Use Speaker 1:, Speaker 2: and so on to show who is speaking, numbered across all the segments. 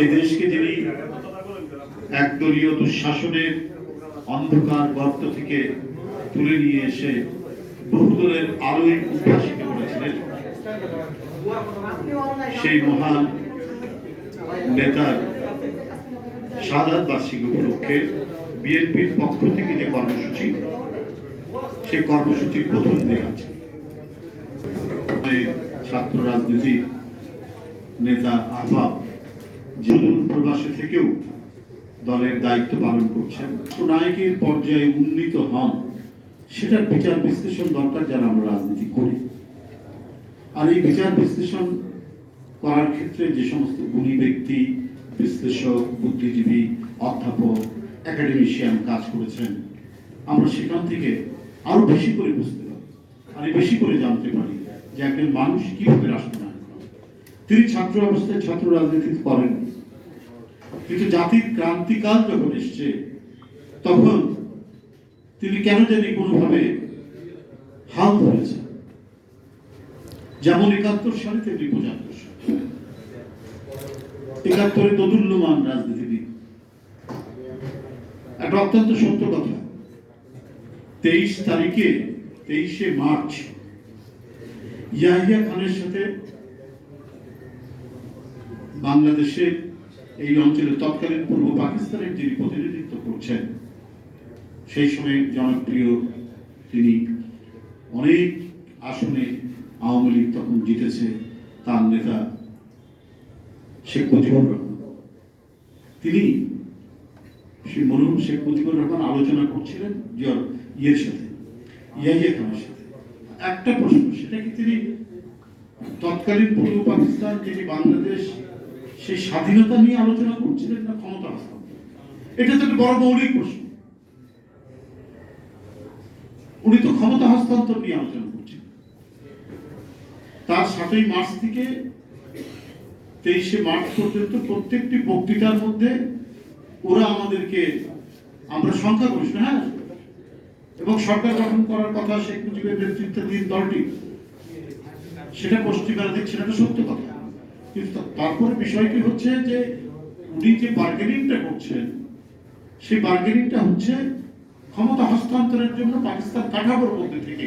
Speaker 1: এই দেশকে যিনি একদলীয় দুঃশাসনের অন্ধকার গর্ত থেকে তুলে নিয়ে এসে বহুদলের আলোয় উদ্ভাসিত করেছিলেন, সেই মহান নেতার শাহাদাত বার্ষিকী উপলক্ষে বিএনপির পক্ষ থেকে যে কর্মসূচি, সেই কর্মসূচির প্রথম দিন আছে ছাত্র রাজনীতির নেতা আহ্বাব জীবন প্রবাসে থেকেও দলের দায়িত্ব পালন করছেন, নায়কের পর্যায়ে উন্নীত হন, সেটার বিচার বিশ্লেষণ দরকার যারা আমরা রাজনীতি করি। আর এই বিচার বিশ্লেষণ করার ক্ষেত্রে যে সমস্ত গুণী ব্যক্তি, বিশ্লেষক, বুদ্ধিজীবী, অধ্যাপক, একাডেমিশিয়ান কাজ করেছেন, আমরা সেখান থেকে আরো বেশি করে বুঝতে পারি, আরো বেশি করে জানতে পারি যে একজন মানুষ কিভাবে রাষ্ট্রনায়ক হন। তিনি ছাত্র অবস্থায় ছাত্র রাজনীতি করেন, কিন্তু জাতির ক্রান্তিকাল যখন এসছে তখন তিনি কেন জানি কোনোভাবে হাল ধরেছেন, যেমন ৭১ সালে তেমনি ৭৫ সালে। ৭১-এ দোদুল্যমান রাজনীতিবিদ, একটা অত্যন্ত সত্য কথা, 23শে মার্চ ইয়াহিয়া খানের সাথে বাংলাদেশের এই অঞ্চলে তৎকালীন পূর্ব পাকিস্তানের যিনি প্রতিনিধিত্ব করছেন, সেই সময় জনপ্রিয়, তিনি অনেক আসনে আওয়ামী লীগ তখন জিতেছে, তার নেতা শেখ মুজিবুর রহমান, তিনি সেই মরহুম শেখ মুজিবুর রহমান আলোচনা করছিলেন ইয়ের সাথে, ইয়াহিয়া খানের সাথে। একটা প্রশ্ন, সেটা কি তিনি তৎকালীন পূর্ব পাকিস্তান যিনি বাংলাদেশ, সেই স্বাধীনতা নিয়ে আলোচনা করছিলেন না ক্ষমতা হস্তান্তর? এটা তো একটা বড় মৌলিক প্রশ্ন। উনি তো ক্ষমতা হস্তান্তর নিয়ে আলোচনা করছেন। তার ৭ই মার্চ থেকে ২৩শে মার্চ পর্যন্ত প্রত্যেকটি বক্তৃতার মধ্যে ওরা আমাদেরকে, আমরা সংখ্যাগরিষ্ঠ, হ্যাঁ, এবং সরকার গঠন করার কথা শেখ মুজিবের নেতৃত্বাধীন দলটি, সেটা পশ্চিমারা দেখছেন, এটা সত্য কথা। কিন্তু তারপরে বিষয়টি হচ্ছে যে উনি যে বার্গেনিংটা করছেন, সেই বার্গেনিংটা হচ্ছে ক্ষমতা হস্তান্তরের জন্য পাকিস্তান কাঠামোর মধ্যে থেকে,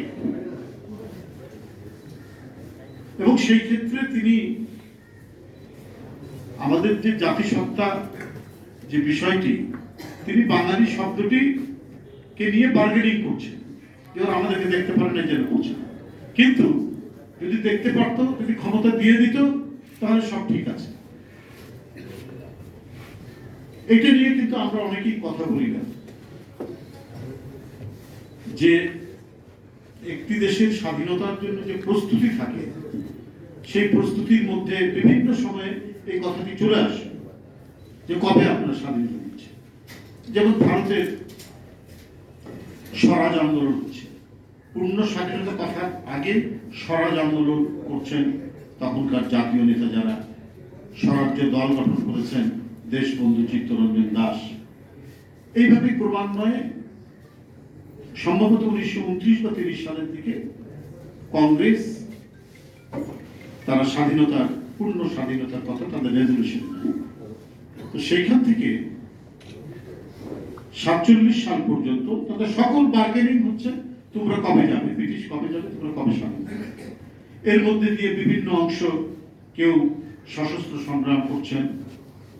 Speaker 1: এবং সেই ক্ষেত্রে তিনি আমাদের যে জাতিসত্তা যে বিষয়টি, তিনি বাঙালি শব্দটি কে নিয়ে বার্গেনিং করছেন, যেমন আমাদেরকে দেখতে পারেন না যেন করছেন, কিন্তু যদি দেখতে পারত, যদি ক্ষমতা দিয়ে দিত, তাহলে সব ঠিক আছে। এটা নিয়ে কিন্তু আমরা অনেকেই কথা বলি না, যে একটি দেশের স্বাধীনতার জন্য যে প্রস্তুতি থাকে, সেই প্রস্তুতির মধ্যে বিভিন্ন সময়ে এই কথাটি চলে আসে যে কবে আপনার স্বাধীনতা দিচ্ছে। যেমন ভারতের স্বরাজ আন্দোলন হচ্ছে, পূর্ণ স্বাধীনতা কথার আগে স্বরাজ আন্দোলন করছেন তখনকার জাতীয় নেতা, যারা স্বরাজ্য দল গঠন করেছেন, দেশবন্ধু চিত্তরঞ্জন দাস। এইভাবে ক্রমান্বয়ে সম্ভবত ১৯২৯ বা ৩০ সালের দিকে কংগ্রেস তারা স্বাধীনতার, পূর্ণ স্বাধীনতার কথা তাদের রেজলিউশন নেয়। তো সেইখান থেকে ৪৭ সাল পর্যন্ত তাদের সকল বার্গেনিং হচ্ছে, তোমরা কবে যাবে, ব্রিটিশ কবে যাবে, তোমরা কবে স্বাধীন। এর মধ্যে দিয়ে বিভিন্ন অংশ, কেউ সশস্ত্র সংগ্রাম করছেন,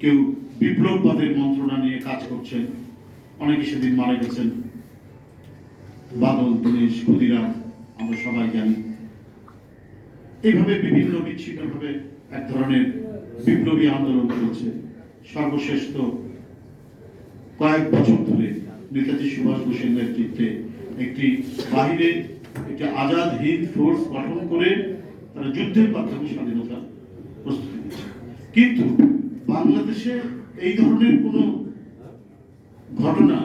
Speaker 1: কেউ বিপ্লববাদের মন্ত্রণা নিয়ে কাজ করছেন, অনেকে সেদিন মারা গেছেন, বাদল, দীনেশ, ক্ষুদিরাম, আমরা সবাই জানি। এইভাবে বিভিন্ন বিচ্ছিন্নভাবে এক ধরনের বিপ্লবী আন্দোলন চলছে। সর্বশেষ তো কয়েক বছর ধরে নেতাজি সুভাষ বোসের নেতৃত্বে একটি বাহিরে একটি আজাদ হিন্দ ফোর্স গঠন করে তারা যুদ্ধের মাধ্যমে স্বাধীনতা প্রস্তুতি নিচ্ছে। কিন্তু বাংলাদেশে এই ধরনের কোন ঘটনা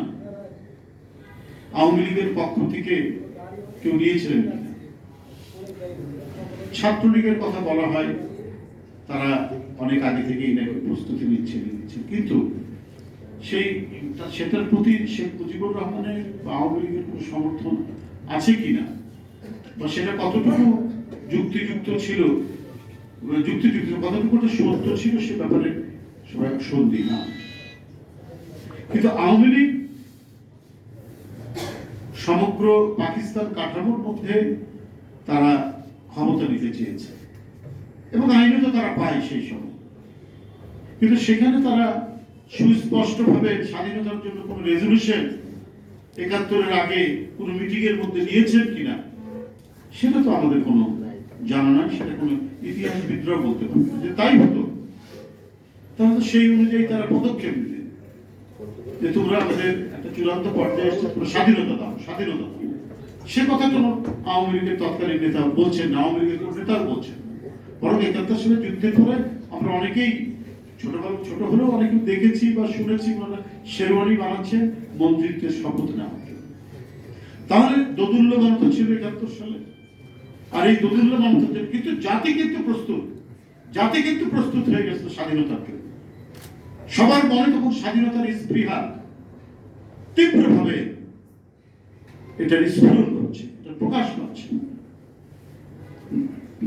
Speaker 1: আওয়ামী লীগের পক্ষ থেকে কেউ নিয়েছিলেন কিনা? ছাত্রলীগের কথা বলা হয়, তারা অনেক আগে থেকেই নাকি প্রস্তুতি নিচ্ছে, কিন্তু সেটার প্রতি শেখ মুজিবুর রহমানের বা আওয়ামী লীগের কোন সমর্থন আছে কিনা, বা সেটা কতটুকু যুক্তিযুক্ত ছিল, কতটুকু সত্য ছিল, সে ব্যাপারে সবাই সন্ধি না, কিন্তু আওয়ামী লীগ সমগ্র পাকিস্তান কাঠামোর মধ্যে তারা ক্ষমতা নিতে চেয়েছে এবং আইনত তারা পায় সেই সময়, কিন্তু সেখানে তারা সুস্পষ্টভাবে স্বাধীনতার জন্য কোন রেজলিউশন ৭১-এর আগে কোন মিটিং এর মধ্যে নিয়েছেন কিনা সেটা তো আমাদের কোনো জানা নাই, সেটা কোনো ইতিহাসবিদরা বলতে পারবে যে তাই হতো, তাহলে সেই অনুযায়ী তারা পদক্ষেপ নিতেন যে তোমরা আমাদের একটা চূড়ান্ত পর্যায়ে এসে তোমরা স্বাধীনতা দাও, স্বাধীনতা দাও। সে কথা কোনো আওয়ামী লীগের তৎকালীন নেতা বলছেন না, আওয়ামী লীগের নেতাও বলছেন, বরং ৭১ সালে যুদ্ধের পরে আমরা অনেকেই ছোট হলেও অনেকে দেখেছি বা শুনেছি শেরওয়ানি বানাচ্ছেন মন্ত্রিত্বের শপথ নেওয়ার জন্য। তাহলে দোদুল্যমান তো ছিল ৭১ সালে, আর এই দোদুল্যমান কিন্তু জাতি কিন্তু প্রস্তুত হয়ে গেছে স্বাধীনতার জন্য। সবার মনে তখন স্বাধীনতার স্পৃহা তীব্রভাবে এটার স্ফুরণ হচ্ছে, এটা প্রকাশ পাচ্ছে।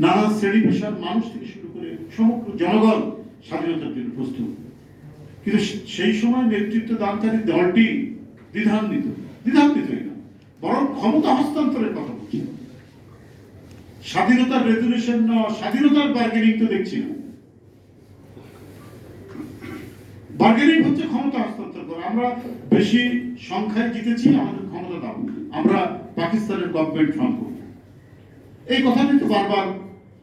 Speaker 1: নানা শ্রেণী পেশার মানুষ থেকে শুরু করে সমগ্র জনগণ স্বাধীনতার জন্য প্রস্তুত, কিন্তু সেই সময় নেতৃত্ব দানকারী দলটি দ্বিধান্বিতই না, বরং ক্ষমতা হস্তান্তরের কথা বলছে। স্বাধীনতার রেজুলেশন নেওয়া, স্বাধীনতার বার্গেনিং তো দেখছি না। বার্গেনিং হচ্ছে ক্ষমতা হস্তান্তর করা, আমরা বেশি সংখ্যায় জিতেছি, আমাদের ক্ষমতা দাও, আমরা পাকিস্তানের গভর্নমেন্ট ফর্ম করব। এই কথাটি তো বারবার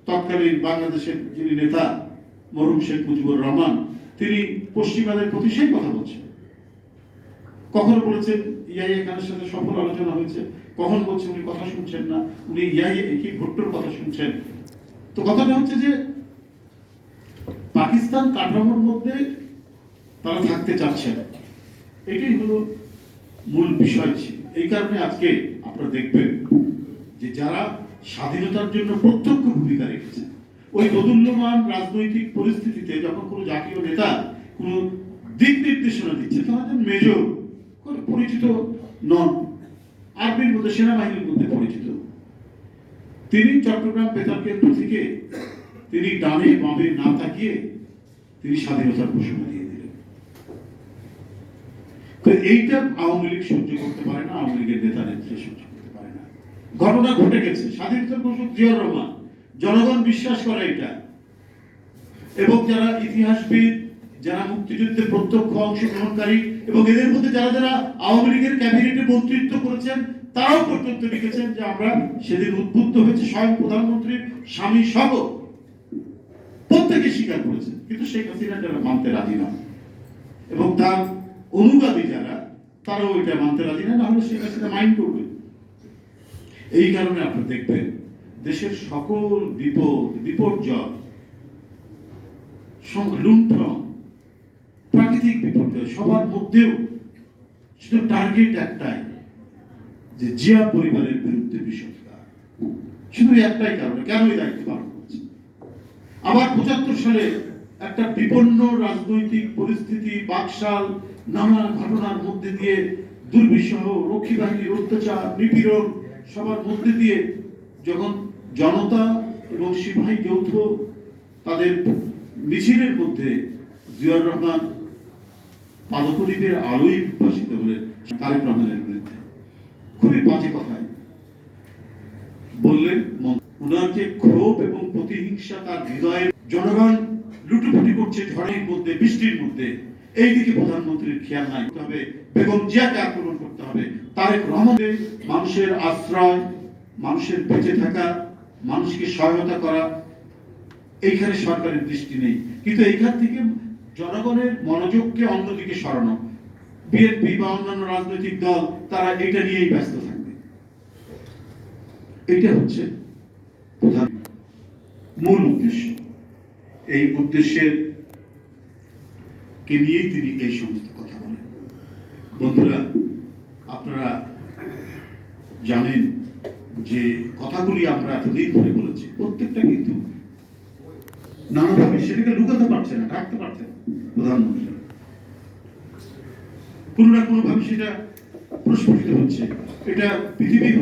Speaker 1: তৎকালীন বাংলাদেশের যিনি নেতা মরহুম শেখ মুজিবুর রহমান, তিনি পশ্চিমাদের প্রতি সেই কথা বলছেন। কখনো বলেছেন ইয়াহিয়া খানের সাথে সফল আলোচনা হয়েছে, কখন বলছেন উনি কথা শুনছেন না, উনি কি ভুট্টোর কথা শুনছেন। তো কথাটা হচ্ছে যে পাকিস্তান কাঠামোর মধ্যে তারা থাকতে চাচ্ছেন, এটাই হলো মূল বিষয় ছিল। এই কারণে আজকে আপনারা দেখবেন যে যারা স্বাধীনতার জন্য প্রত্যক্ষ ভূমিকা রেখেছে, ওই দোদুল্যমান রাজনৈতিক পরিস্থিতিতে যখন কোনো জাতীয় নেতা কোনো দিক নির্দেশনা দিচ্ছে, তখন মেজর পরিচিত নন, আর্মির মধ্যে সেনাবাহিনীর মধ্যে পরিচিত, তিনি চট্টগ্রাম বেতার কেন্দ্র থেকে তিনি ডানে বামে না তাকিয়ে তিনি স্বাধীনতার ঘোষণা দিয়ে দিলেন। তো এইটা আওয়ামী লীগ সহ্য করতে পারে না, আওয়ামী লীগের নেতা নেত্রী সহ্য করতে পারে না। ঘটনা ঘটে গেছে, স্বাধীনতার ঘোষক জিয়াউর রহমান, জনগণ বিশ্বাস করে এটা, এবং যারা ইতিহাসবিদ, যারা মুক্তিযুদ্ধে প্রত্যক্ষ অংশগ্রহণকারী এবং এদের মধ্যে যারা যারা আওয়ামী লীগের ক্যাবিনেটে মন্ত্রিত্ব করেছেন, তারাও পর্যন্ত লিখেছেন যে আমরা সেদিন উদ্বুদ্ধ হয়েছে, স্বয়ং প্রধানমন্ত্রীর স্বামী সহ প্রত্যেকে স্বীকার করেছেন, কিন্তু শেখ হাসিনা যারা মানতে রাজি নন এবং তার অনুগামী যারা, তারাও এটা মানতে রাজি না, হলে শেখ হাসিনা মাইন্ড করবে। এই কারণে আপনারা দেখবেন দেশের সকল বিপর্যয়, লুণ্ঠন, প্রাকৃতিক বিপর্যয়, সবার মধ্যেও শুধু টার্গেট একটাই, যে জিয়া পরিবারের বিরুদ্ধে বিষোদ্গার, শুধু একটাই কারণে, কেন এই দায়িত্ব পালন করছে। আবার ৭৫ সালে একটা বিপন্ন রাজনৈতিক পরিস্থিতি, বাকশাল, নানা ঘটনার মধ্যে দিয়ে, দুর্বিষহ রক্ষী বাহিনীর অত্যাচার, নিপীড়ন, সবার মধ্যে দিয়ে যখন জনতা এবং সিপাহী যৌথ তাদের মিছিলের মধ্যে জিয়াউর রহমান পাদপ্রদীপের আলোয় উদ্ভাসিত হলেন তারেক রহমানের বিরুদ্ধে, খুবই বাজে কথায় বললেন। ওনার যে ক্ষোভ এবং প্রতিহিংসা তার হৃদয়ে, জনগণ লুটুপুটি করছে ঝড়ের মধ্যে, বৃষ্টির মধ্যে, এই দিকে প্রধানমন্ত্রীর খেয়াল নাই, হবে বেগম জিয়াকে আক্রমণ করতে হবে, তারেক রহমানের মানুষের আশ্রয়, মানুষের বেঁচে থাকা, মানুষকে সহায়তা করা, এইখানে সরকারের দৃষ্টি নেই, কিন্তু এইখান থেকে জনগণের মনোযোগকে অন্যদিকে সরানো, বিএনপি বা অন্যান্য রাজনৈতিক দল তারা এটা নিয়েই ব্যস্ত থাকবে। এটা হচ্ছে প্রধান মূল উদ্দেশ্য। এই উদ্দেশ্যের কে নিয়েই তিনি এই সমস্ত কথা বলেন। বন্ধুরা, আপনারা জানেন যে কথাগুলি আমরা এতদিন ধরে বলেছি, প্রত্যেকটা কিন্তু নানাভাবে সেটাকে লুকাতে পারছে না, ঢাকতে পারছে না প্রধানমন্ত্রী, কোনো না কোনো ভাবে সেটা প্রস্ফুটিত হচ্ছে। এটা পৃথিবীর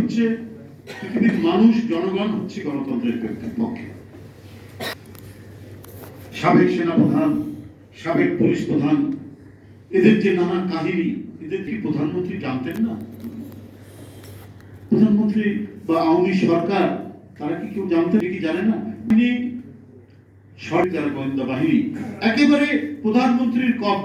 Speaker 1: মানুষ, জনগণ হচ্ছে গণতন্ত্রের পক্ষে। সাবেক সেনাপ্রধান সাবেক পুলিশ প্রধান, এদের যে নানা কাহিনী, এদের কি প্রধানমন্ত্রী জানতেন না? প্রধানমন্ত্রী বা আওয়ামী সরকার তারা কি কেউ জানতেন কি জানে না? তিনি সরকার গোয়েন্দা বাহিনী একেবারে প্রধানমন্ত্রীর কবজা